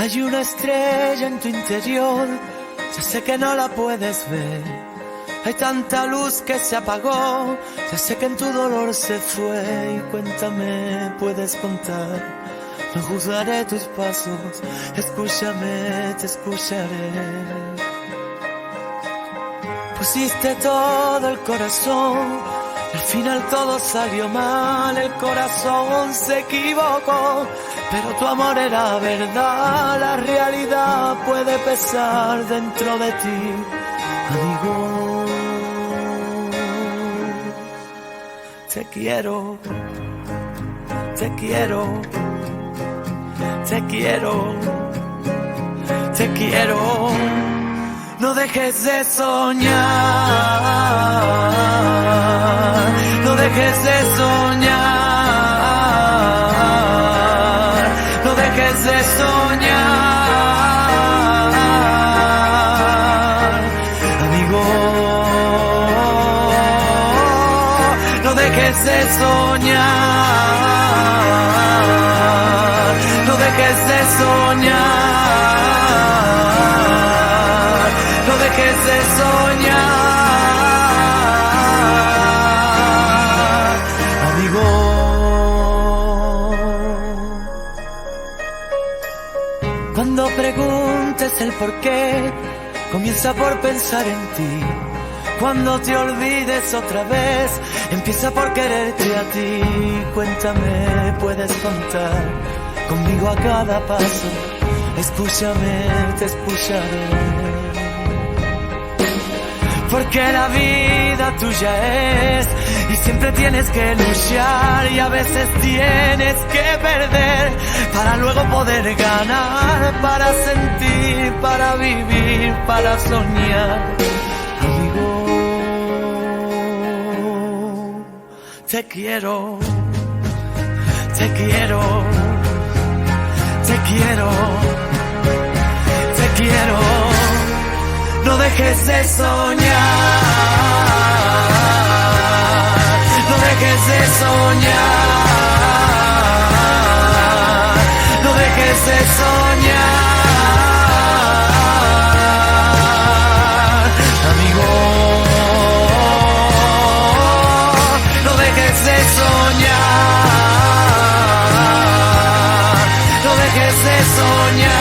Hay una estrella en tu interior, ya sé que no la puedes ver. Hay tanta luz que se apagó, ya sé que en tu dolor se fue. Y cuéntame, puedes contar, no juzgaré tus pasos. Escúchame, te escucharé. Pusiste todo el corazón, al final todo salió mal. El corazón se equivocó, pero tu amor era verdad. La realidad puede pesar dentro de ti, amigo. Te quiero, te quiero, te quiero, te quiero. No dejes de soñar, no dejes de soñar, no dejes de soñar, amigo. No dejes de soñar, no dejes de soñar. No dejes de soñar, amigo. Cuando preguntes el por qué, comienza por pensar en ti. Cuando te olvides otra vez, empieza por quererte a ti. Cuéntame, puedes contar conmigo a cada paso. Escúchame, te escucharé. Porque la vida tuya es, y siempre tienes que luchar, y a veces tienes que perder para luego poder ganar, para sentir, para vivir, para soñar, amigo. Te quiero, te quiero, te quiero, te quiero. No dejes de soñar, no dejes de soñar, no dejes de soñar, amigo. No dejes de soñar, no dejes de soñar.